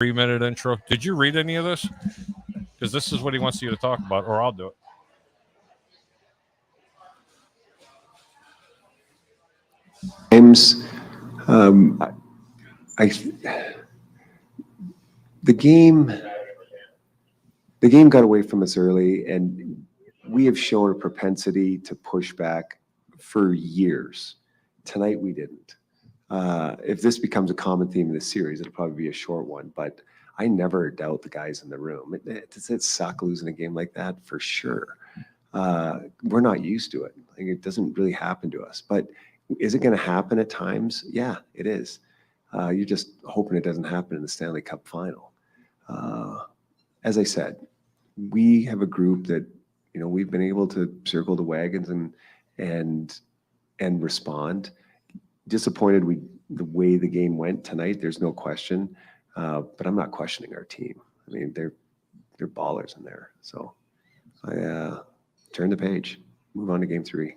3-minute intro. Did you read any of this? Because this is what he wants you to talk about, or I'll do it. Times, I the game got away from us early, and we have shown a propensity to push back for years. Tonight we didn't. If this becomes a common theme in this series, it'll probably be a short one, but I never doubt the guys in the room. It suck losing a game like that for sure. We're not used to it. Like, it doesn't really happen to us. But is it going to happen at times? Yeah, it is. You're just hoping it doesn't happen in the Stanley Cup final. As I said, we have a group that, we've been able to circle the wagons and respond. Disappointed the way the game went tonight. There's no question, but I'm not questioning our team. I mean, they're ballers in there. So I turn the page, move on to game 3.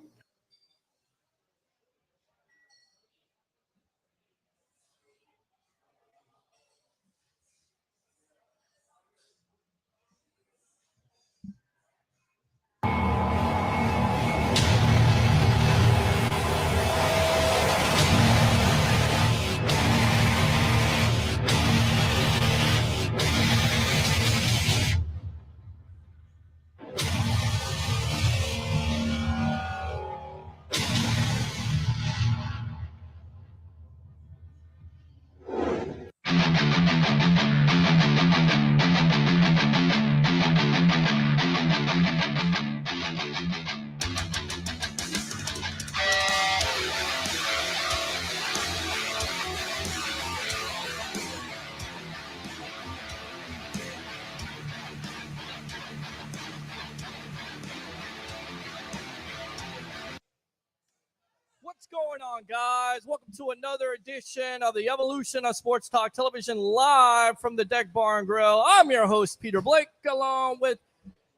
What's going on, guys? Welcome to another edition of the Evolution of Sports Talk Television, live from the Deck Bar and Grill. I'm your host, Peter Blake, along with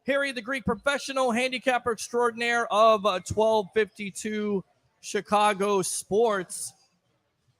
Harry the Greek, professional handicapper extraordinaire of 1252 Chicago Sports.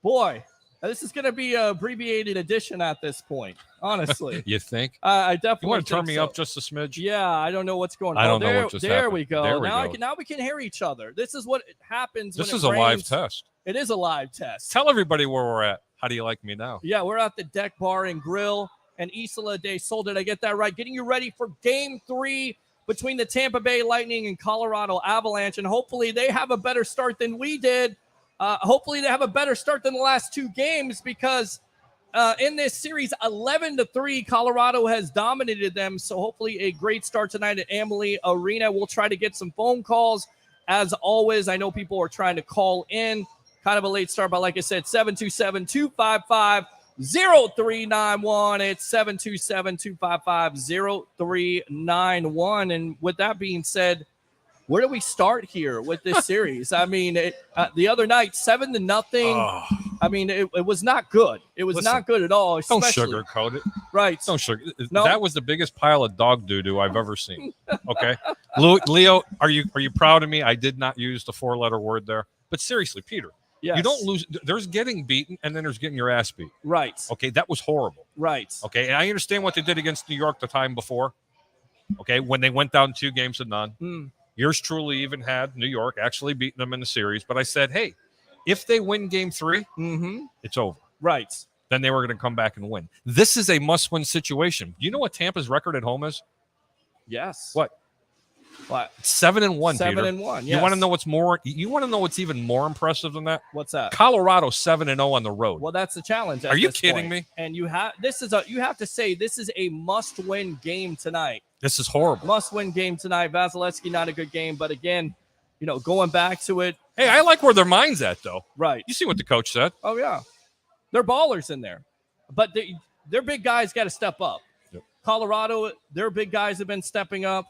Boy, this is going to be an abbreviated edition at this point, honestly. You think? I definitely You want to turn me so. up just a smidge? Yeah, I don't know what's going on. I don't know what just There happened. we go. There we go. Now we can hear each other. This is what happens This when is it a live rains. test. It is a live test. Tell everybody where we're at. How do you like me now? Yeah, we're at the Deck Bar and Grill and Isla de Sol. Did I get that right? Getting you ready for Game 3 between the Tampa Bay Lightning and Colorado Avalanche, and hopefully they have a better start than we did. Hopefully they have a better start than the last 2 games, because in this series, 11-3, Colorado has dominated them. So hopefully a great start tonight at Amalie Arena. We'll try to get some phone calls. As always, I know people are trying to call in. Kind of a late start, but like I said, 727-255-0391. It's 727-255-0391. And with that being said, where do we start here with this series? I mean, the other night, 7-0. Oh. I mean, it was not good. It was not good at all. Don't sugarcoat it. Right. Don't sugar. No. That was the biggest pile of dog doo-doo I've ever seen. Okay. Leo, are you proud of me? I did not use the 4-letter word there. But seriously, Peter, yes. You don't lose. There's getting beaten, and then there's getting your ass beat. Right. Okay, that was horrible. Right. Okay, and I understand what they did against New York the time before. Okay, when they went down 2 games to none. Yours truly even had New York actually beating them in the series. But I said, hey, if they win Game 3, it's over. Right. Then they were going to come back and win. This is a must-win situation. You know what Tampa's record at home is? Yes. What? 7-1. 7-1. Yes. You want to know what's more? You want to know what's even more impressive than that? What's that? Colorado 7-0 on the road. Well, that's the challenge. Are you kidding me? And you have to say this is a must-win game tonight. This is horrible. Must-win game tonight. Vasilevsky, not a good game, but again, going back to it. Hey, I like where their mind's at, though. Right. You see what the coach said? Oh yeah, they're ballers in there, but their big guys got to step up. Yep. Colorado, their big guys have been stepping up.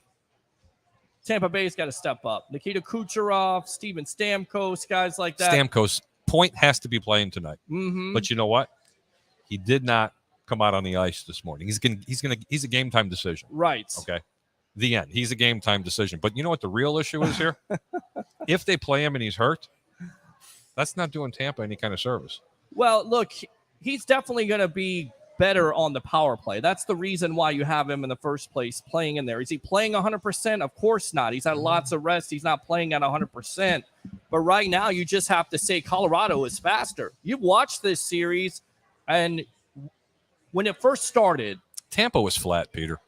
Tampa Bay's got to step up. Nikita Kucherov, Steven Stamkos, guys like that. Stamkos, Point has to be playing tonight. But you know what? He did not come out on the ice this morning. He's a game time decision. Right. Okay. The end. He's a game time decision. But you know what the real issue is here? If they play him and he's hurt, that's not doing Tampa any kind of service. Well, look, he's definitely going to be better on the power play. That's the reason why you have him in the first place playing in there. Is he playing 100%? Of course not. He's had lots of rest. He's not playing at 100%. But right now, you just have to say Colorado is faster. You've watched this series, and when it first started, Tampa was flat, Peter.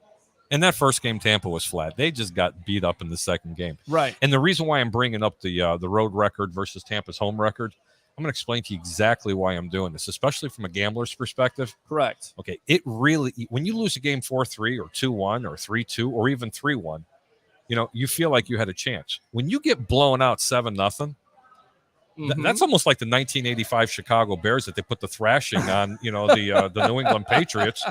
In that first game, Tampa was flat. They just got beat up in the second game. Right. And the reason why I'm bringing up the road record versus Tampa's home record, I'm going to explain to you exactly why I'm doing this, especially from a gambler's perspective. Correct. Okay, it really, when you lose a game 4-3 or 2-1 or 3-2 or even 3-1, you feel like you had a chance. When you get blown out 7-0, that's almost like the 1985 Chicago Bears that they put the thrashing on, the New England Patriots,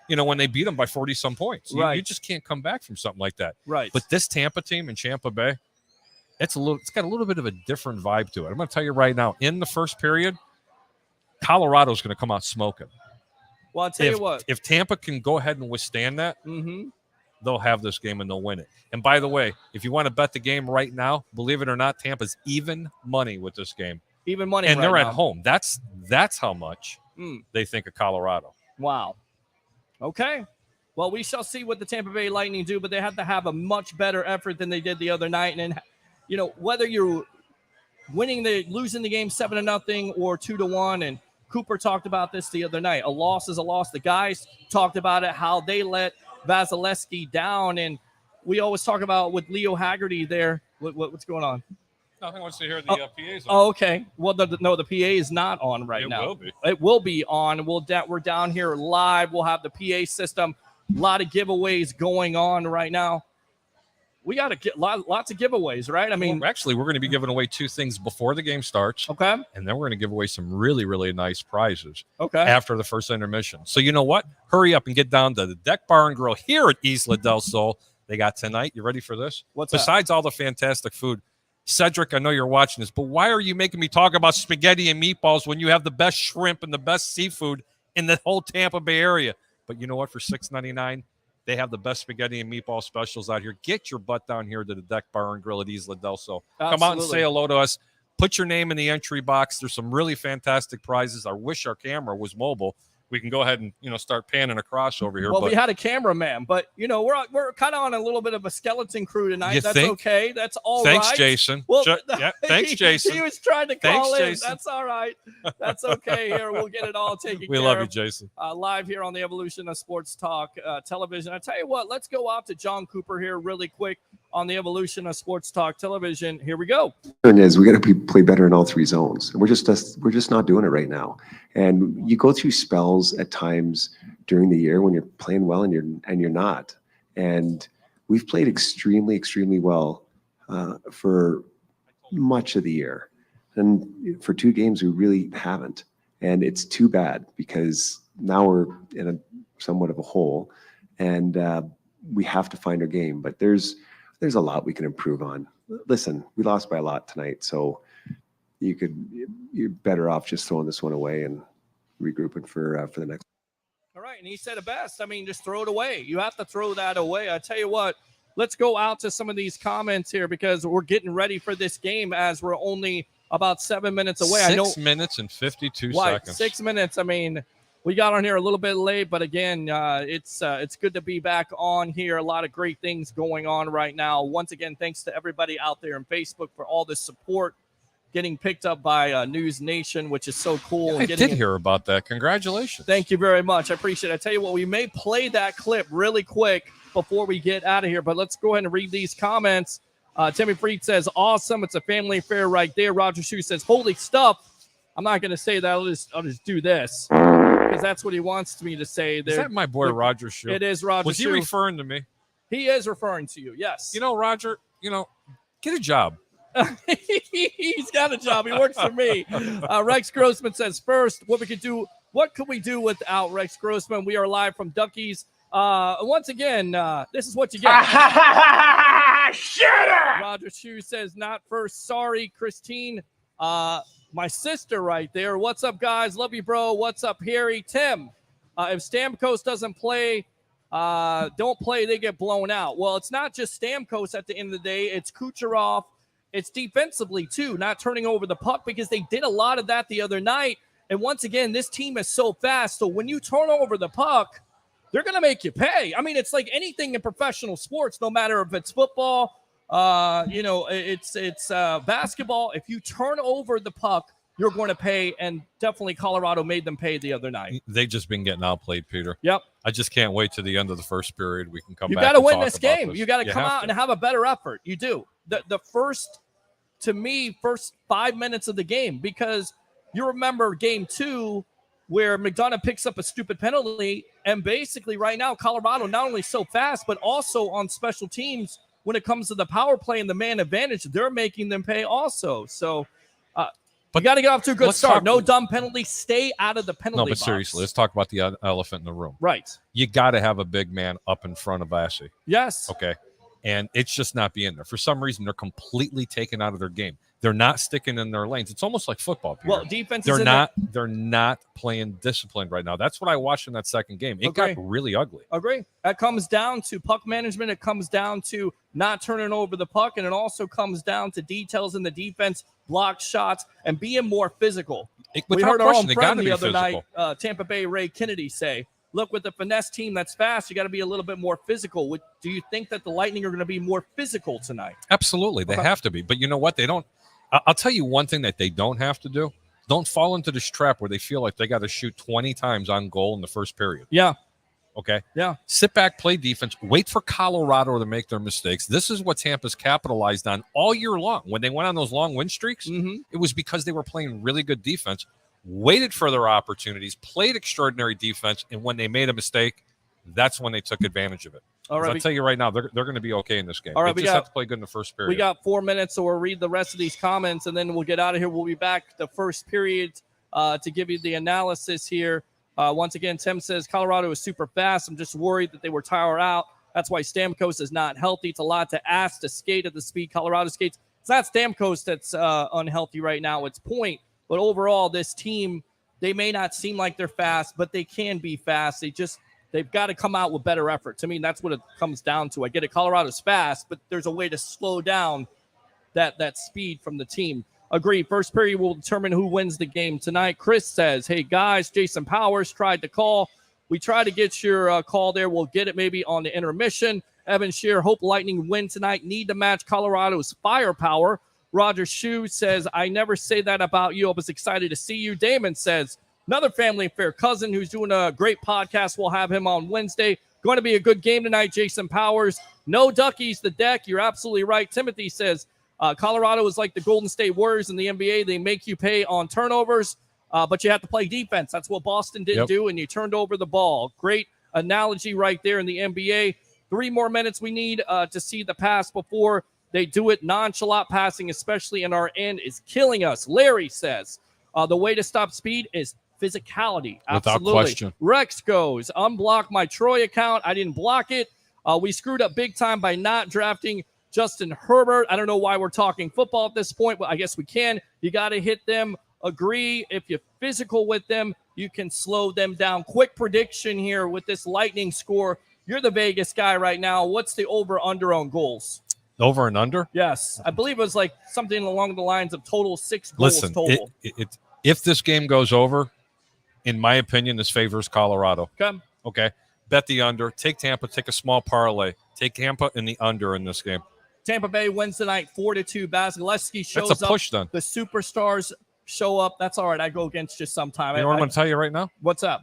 when they beat them by 40-some points. Right. You just can't come back from something like that. Right. But this Tampa team in Tampa Bay, it's got a little bit of a different vibe to it. I'm going to tell you right now, in the first period, Colorado's going to come out smoking. Well, I'll tell you what. If Tampa can go ahead and withstand that, they'll have this game and they'll win it. And by the way, if you want to bet the game right now, believe it or not, Tampa's even money with this game. Even money, and right they're now. at home. That's how much they think of Colorado. Wow. Okay. Well, we shall see what the Tampa Bay Lightning do, but they have to have a much better effort than they did the other night. And whether you're losing the game 7-0 or 2-1, and Cooper talked about this the other night. A loss is a loss. The guys talked about it, how they let Vasilevsky down, and we always talk about with Leo Haggerty there. What's going on? Nothing. Wants to hear the PA's on. Oh, okay. Well, the PA is not on right now. It will be. It will be on. We're down here live. We'll have the PA system. A lot of giveaways going on right now. We got to get lots of giveaways, right? I mean, actually, we're going to be giving away two things before the game starts. Okay. And then we're going to give away some really, really nice prizes. Okay. After the first intermission. So you know what? Hurry up and get down to the Deck Bar and Grill here at Isla del Sol. They got tonight. You ready for this? Besides all the fantastic food, Cedric, I know you're watching this, but why are you making me talk about spaghetti and meatballs when you have the best shrimp and the best seafood in the whole Tampa Bay area? But you know what? For $6.99, they have the best spaghetti and meatball specials out here. Get your butt down here to the Deck Bar and Grill at Isla del Sol. Come out and say hello to us. Put your name in the entry box. There's some really fantastic prizes. I wish our camera was mobile. We can go ahead and start panning across over here. Well, we had a cameraman, but we're kind of on a little bit of a skeleton crew tonight. That's okay. That's all right. Thanks, Jason. Well, thanks, Jason. He was trying to call in. Jason. That's all right. That's okay. Here, we'll get it all taken care of. We love you, Jason. Live here on the Evolution of Sports Talk Television. I tell you what, let's go out to John Cooper here really quick on the Evolution of Sports Talk Television. Here we go. Is we got to play better in all three zones, and we're just not doing it right now. And you go through spells at times during the year when you're playing well and you're not. And we've played extremely, extremely well for much of the year, and for 2 games we really haven't. And it's too bad because now we're in a somewhat of a hole, and we have to find our game. But there's a lot we can improve on. Listen, we lost by a lot tonight, so you're better off just throwing this one away and regrouping for the next. All right, and he said it best. I mean, just throw it away. You have to throw that away. I tell you what, let's go out to some of these comments here because we're getting ready for this game as we're only about 7 minutes away. 6 minutes and 52 seconds. 6 minutes. I mean, we got on here a little bit late, but again, it's good to be back on here. A lot of great things going on right now. Once again, thanks to everybody out there on Facebook for all the support. Getting picked up by News Nation, which is so cool. I did hear about that. Congratulations. Thank you very much. I appreciate it. I tell you what, we may play that clip really quick before we get out of here, but let's go ahead and read these comments. Timmy Freed says, awesome. It's a family affair right there. Roger Shue says, holy stuff. I'm not going to say that. I'll just do this because that's what he wants me to say. There. Is that my boy Roger Shue? It is Roger Shue. Was he referring to me? He is referring to you, yes. Roger, get a job. He's got a job. He works for me. Rex Grossman says, first, what could we do without Rex Grossman? We are live from Ducky's. Once again, this is what you get. Roger Shue says, not first. Sorry, Christine. My sister right there. What's up, guys? Love you, bro. What's up, Harry? Tim, if Stamkos doesn't play, don't play, they get blown out. Well, it's not just Stamkos at the end of the day. It's Kucherov. It's defensively, too, not turning over the puck because they did a lot of that the other night. And once again, this team is so fast. So when you turn over the puck, they're going to make you pay. I mean, it's like anything in professional sports, no matter if it's football, it's basketball. If you turn over the puck, you're going to pay, and definitely Colorado made them pay the other night. They've just been getting outplayed, Peter. Yep. I just can't wait to the end of the first period. We can come back. You got to win talk this about game. this. You got to come out and have a better effort. You do. The first 5 minutes of the game, because you remember game 2 where McDonough picks up a stupid penalty, and basically right now Colorado not only so fast, but also on special teams when it comes to the power play and the man advantage, they're making them pay also. So but you got to get off to a good start. No dumb penalty. Stay out of the penalty box. Seriously, let's talk about the elephant in the room. Right. You got to have a big man up in front of Ashe. Yes. Okay. And it's just not being there. For some reason, they're completely taken out of their game. They're not sticking in their lanes. It's almost like football, Peter. Well, defense they're not playing disciplined right now. That's what I watched in that second game. It got really ugly. Agree. That comes down to puck management. It comes down to not turning over the puck, and it also comes down to details in the defense, block shots, and being more physical. We heard our own friend the other night, Tampa Bay Ray Kennedy, say, look, with the finesse team that's fast, you got to be a little bit more physical. Do you think that the Lightning are going to be more physical tonight? Absolutely. They have to be. But you know what? They don't. I'll tell you one thing that they don't have to do. Don't fall into this trap where they feel like they got to shoot 20 times on goal in the first period. Yeah. Okay? Yeah. Sit back, play defense, wait for Colorado to make their mistakes. This is what Tampa's capitalized on all year long. When they went on those long win streaks, it was because they were playing really good defense, waited for their opportunities, played extraordinary defense, and when they made a mistake, that's when they took advantage of it. All right, I'll tell you right now, they're going to be okay in this game. All right, they just have to play good in the first period. We got 4 minutes, so we'll read the rest of these comments, and then we'll get out of here. We'll be back the first period to give you the analysis here. Once again, Tim says, Colorado is super fast. I'm just worried that they were tired out. That's why Stamkos is not healthy. It's a lot to ask to skate at the speed Colorado skates. It's not Stamkos that's unhealthy right now. It's Point. But overall, this team, they may not seem like they're fast, but they can be fast. They've got to come out with better effort. To me, that's what it comes down to. I get it. Colorado's fast, but there's a way to slow down that speed from the team. Agree. First period will determine who wins the game tonight. Chris says, hey, guys, Jason Powers tried to call. We try to get your call there. We'll get it maybe on the intermission. Evan Shear, hope Lightning win tonight. Need to match Colorado's firepower. Roger Shue says, I never say that about you. I was excited to see you. Damon says, another family affair cousin who's doing a great podcast. We'll have him on Wednesday. Going to be a good game tonight, Jason Powers. No duckies, the deck. You're absolutely right. Timothy says, Colorado is like the Golden State Warriors in the NBA. They make you pay on turnovers, but you have to play defense. That's what Boston didn't do, and you turned over the ball. Great analogy right there in the NBA. 3 more minutes we need to see the pass before they do it. Nonchalant passing, especially in our end, is killing us. Larry says, the way to stop speed is physicality. Absolutely. Without question. Rex goes, unblock my Troy account. I didn't block it. We screwed up big time by not drafting Justin Herbert. I don't know why we're talking football at this point, but I guess we can. You got to hit them. Agree. If you're physical with them, you can slow them down. Quick prediction here with this Lightning score. You're the Vegas guy right now. What's the over-under on goals? Over and under? Yes. I believe it was like something along the lines of total 6 goals total. If this game goes over, in my opinion, this favors Colorado. Okay. Bet the under. Take Tampa. Take a small parlay. Take Tampa in the under in this game. Tampa Bay wins tonight 4-2. Vasilevsky shows up. That's a push then. The superstars show up. That's all right. I go against you sometime. You know what I'm going to tell you right now? What's up?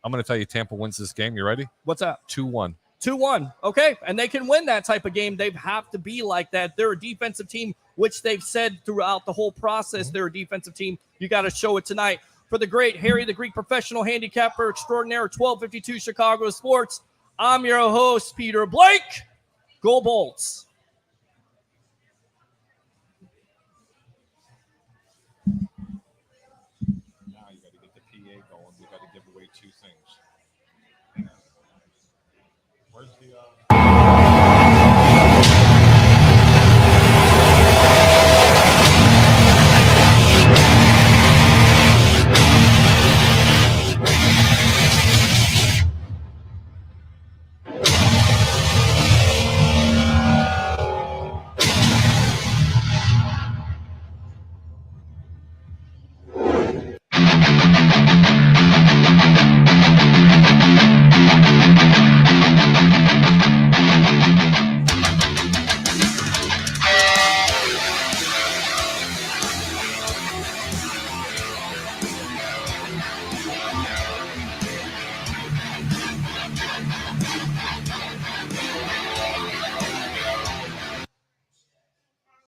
I'm going to tell you Tampa wins this game. You ready? What's up? 2-1. 2-1. Okay. And they can win that type of game. They have to be like that. They're a defensive team, which they've said throughout the whole process. They're a defensive team. You got to show it tonight. For the great Harry, the Greek professional handicapper extraordinaire, 1252 Chicago Sports, I'm your host, Peter Blake. Go Bolts.